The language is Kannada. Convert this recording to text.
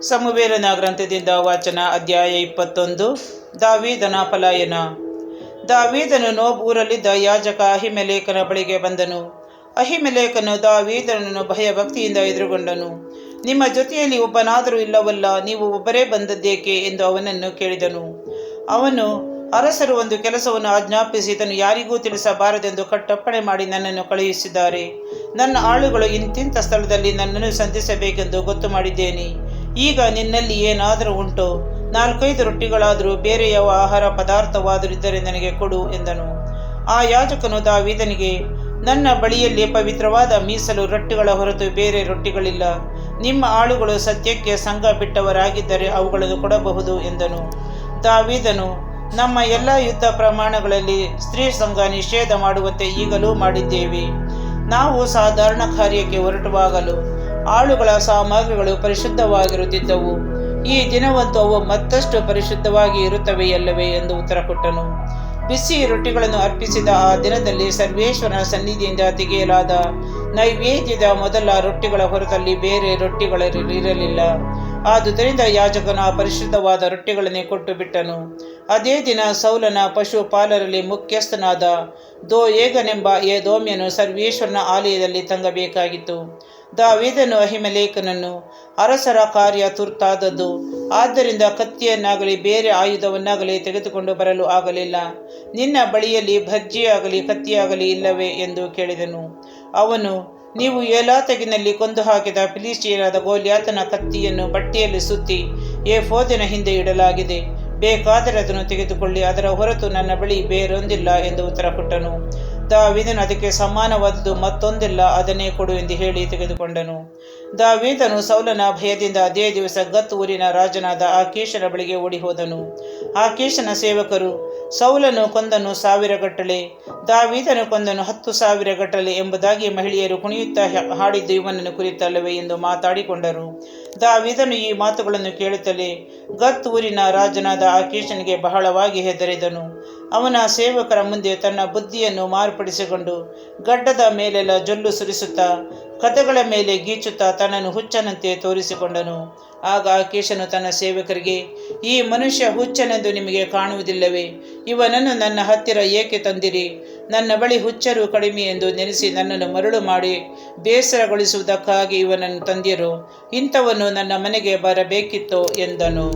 ಸಮುವೇಲನ ಗ್ರಂಥದಿಂದ ವಾಚನ ಅಧ್ಯಾಯ 21. ದಾವೀದನ ಪಲಾಯನ. ದಾವೀದನು ನೋಬ್ ಊರಲ್ಲಿದ್ದ ಯಾಜಕ ಅಹಿಮೆಲೇಕನ ಬಳಿಗೆ ಬಂದನು. ಅಹಿಮೆಲೇಕನು ದಾವೀದನನ್ನು ಭಯಭಕ್ತಿಯಿಂದ ಎದುರುಗೊಂಡನು. ನಿಮ್ಮ ಜೊತೆಯಲ್ಲಿ ಒಬ್ಬನಾದರೂ ಇಲ್ಲವಲ್ಲ, ನೀವು ಒಬ್ಬರೇ ಬಂದದ್ದೇಕೆ ಎಂದು ಅವನನ್ನು ಕೇಳಿದನು. ಅವನು, ಅರಸರು ಒಂದು ಕೆಲಸವನ್ನು ಆಜ್ಞಾಪಿಸಿ ಇದನ್ನು ಯಾರಿಗೂ ತಿಳಿಸಬಾರದೆಂದು ಕಟ್ಟಪ್ಪಣೆ ಮಾಡಿ ನನ್ನನ್ನು ಕಳುಹಿಸಿದ್ದಾರೆ. ನನ್ನ ಆಳುಗಳು ಇಂತಿಂಥ ಸ್ಥಳದಲ್ಲಿ ನನ್ನನ್ನು ಸಂಧಿಸಬೇಕೆಂದು ಗೊತ್ತು ಮಾಡಿದ್ದೇನೆ. ಈಗ ನಿನ್ನಲ್ಲಿ ಏನಾದರೂ ಉಂಟೋ? 4-5 ರೊಟ್ಟಿಗಳಾದರೂ ಬೇರೆ ಯಾವ ಆಹಾರ ಪದಾರ್ಥವಾದರೂ ಇದ್ದರೆ ನನಗೆ ಕೊಡು ಎಂದನು. ಆ ಯಾಜಕನು ದಾವೀದನಿಗೆ, ನನ್ನ ಬಳಿಯಲ್ಲಿ ಪವಿತ್ರವಾದ ಮೀಸಲು ರೊಟ್ಟಿಗಳ ಹೊರತು ಬೇರೆ ರೊಟ್ಟಿಗಳಿಲ್ಲ. ನಿಮ್ಮ ಆಳುಗಳು ಸತ್ಯಕ್ಕೆ ಸಂಘ ಬಿಟ್ಟವರಾಗಿದ್ದರೆ ಅವುಗಳನ್ನು ಕೊಡಬಹುದು ಎಂದನು. ದಾವೀದನು, ನಮ್ಮ ಎಲ್ಲ ಯುದ್ಧ ಪ್ರಮಾಣಗಳಲ್ಲಿ ಸ್ತ್ರೀ ಸಂಘ ನಿಷೇಧ ಮಾಡುವಂತೆ ಈಗಲೂ ಮಾಡಿದ್ದೇವೆ. ನಾವು ಸಾಧಾರಣ ಕಾರ್ಯಕ್ಕೆ ಹೊರಟುವಾಗಲೂ ಆಳುಗಳ ಸಾಮಗ್ರಿಗಳು ಪರಿಶುದ್ಧವಾಗಿರುತ್ತಿದ್ದವು. ಈ ದಿನವಂತೂ ಅವು ಮತ್ತಷ್ಟು ಪರಿಶುದ್ಧವಾಗಿ ಇರುತ್ತವೆಯಲ್ಲವೇ ಎಂದು ಉತ್ತರ ಕೊಟ್ಟನು. ಬಿಸಿ ರೊಟ್ಟಿಗಳನ್ನು ಅರ್ಪಿಸಿದ ಆ ದಿನದಲ್ಲಿ ಸರ್ವೇಶ್ವರನ ಸನ್ನಿಧಿಯಿಂದ ತೆಗೆಯಲಾದ ನೈವೇದ್ಯದ ಮೊದಲ ರೊಟ್ಟಿಗಳ ಹೊರತಲ್ಲಿ ಬೇರೆ ರೊಟ್ಟಿಗಳಿರಲಿಲ್ಲ. ಆದುದರಿಂದ ಯಾಜಕನು ಆ ಪರಿಶುದ್ಧವಾದ ರೊಟ್ಟಿಗಳನ್ನೇ ಕೊಟ್ಟು ಬಿಟ್ಟನು. ಅದೇ ದಿನ ಸೌಲನ ಪಶುಪಾಲರಲ್ಲಿ ಮುಖ್ಯಸ್ಥನಾದ ದೋಯೇಗನೆಂಬ ಎದೋಮ್ಯನು ಸರ್ವೇಶ್ವರನ ಆಲಯದಲ್ಲಿ ತಂಗಬೇಕಾಗಿತ್ತು. ದಾವೀದನು ಅಹಿಮೆಲೇಕನನ್ನು, ಅರಸರ ಕಾರ್ಯ ತುರ್ತಾದದ್ದು, ಆದ್ದರಿಂದ ಕತ್ತಿಯನ್ನಾಗಲಿ ಬೇರೆ ಆಯುಧವನ್ನಾಗಲಿ ತೆಗೆದುಕೊಂಡು ಬರಲು ಆಗಲಿಲ್ಲ. ನಿನ್ನ ಬಳಿಯಲ್ಲಿ ಭರ್ಜಿಯಾಗಲಿ ಕತ್ತಿಯಾಗಲಿ ಇಲ್ಲವೇ ಎಂದು ಕೇಳಿದನು. ಅವನು, ನೀವು ಏಲಾತಗಿನಲ್ಲಿ ಕೊಂದು ಹಾಕಿದ ಫಿಲಿಸ್ಟಿಯನಾದ ಗೋಲ್ಯಾತನ ಕತ್ತಿಯನ್ನು ಬಟ್ಟೆಯಲ್ಲಿ ಸುತ್ತಿ ಏಫೋದಿನ ಹಿಂದೆ ಇಡಲಾಗಿದೆ. ಬೇಕಾದರೆ ಅದನ್ನು ತೆಗೆದುಕೊಳ್ಳಿ, ಅದರ ಹೊರತು ನನ್ನ ಬಳಿ ಬೇರೊಂದಿಲ್ಲ ಎಂದು ಉತ್ತರ ಕೊಟ್ಟನು. ದಾವೀದನು, ಅದಕ್ಕೆ ಸಮಾನವಾದುದು ಮತ್ತೊಂದಿಲ್ಲ, ಅದನ್ನೇ ಕೊಡು ಎಂದು ಹೇಳಿ ತೆಗೆದುಕೊಂಡನು. ದಾವೀದನು ಸೌಲನ ಭಯದಿಂದ ಅದೇ ದಿವಸ ಗತ್ ಊರಿನ ರಾಜನಾದ ಆಕೀಷನ ಬಳಿಗೆ ಓಡಿ ಹೋದನು. ಆಕೀಷನ ಸೇವಕರು, ಸೌಲನು ಕೊಂದನು 1000 ಗಟ್ಟಲೆ, ದಾವೀದನು ಕೊಂದನು 10,000 ಗಟ್ಟಲೆ ಎಂಬುದಾಗಿ ಮಹಿಳೆಯರು ಕುಣಿಯುತ್ತಾ ಹಾಡಿದ್ದು ಇವನನ್ನು ಕುರಿತಲ್ಲವೇ ಎಂದು ಮಾತಾಡಿಕೊಂಡರು. ದಾವೀದನು ಈ ಮಾತುಗಳನ್ನು ಕೇಳುತ್ತಲೇ ಗತ್ ಊರಿನ ರಾಜನಾದ ಆಕೀಷನಿಗೆ ಬಹಳವಾಗಿ ಹೆದರಿದನು. ಅವನ ಸೇವಕರ ಮುಂದೆ ತನ್ನ ಬುದ್ಧಿಯನ್ನು ಮಾರ್ಪಡಿಸಿಕೊಂಡು ಗಡ್ಡದ ಮೇಲೆಲ್ಲ ಜೊಲ್ಲು ಸುರಿಸುತ್ತಾ ಕಥೆಗಳ ಮೇಲೆ ಗೀಚುತ್ತಾ ತನ್ನನ್ನು ಹುಚ್ಚನಂತೆ ತೋರಿಸಿಕೊಂಡನು. ಆಗ ಆಕೀಷನು ತನ್ನ ಸೇವಕರಿಗೆ, ಈ ಮನುಷ್ಯ ಹುಚ್ಚನೆಂದು ನಿಮಗೆ ಕಾಣುವುದಿಲ್ಲವೇ? ಇವನನ್ನು ನನ್ನ ಹತ್ತಿರ ಏಕೆ ತಂದಿರಿ? ನನ್ನ ಬಳಿ ಹುಚ್ಚರು ಕಡಿಮೆ ಎಂದು ನೆನೆಸಿ ನನ್ನನ್ನು ಮರಳು ಮಾಡಿ ಬೇಸರಗೊಳಿಸುವುದಕ್ಕಾಗಿ ಇವನನ್ನು ತಂದಿರೋ? ಇಂಥವನು ನನ್ನ ಮನೆಗೆ ಬರಬೇಕಿತ್ತೋ ಎಂದನು.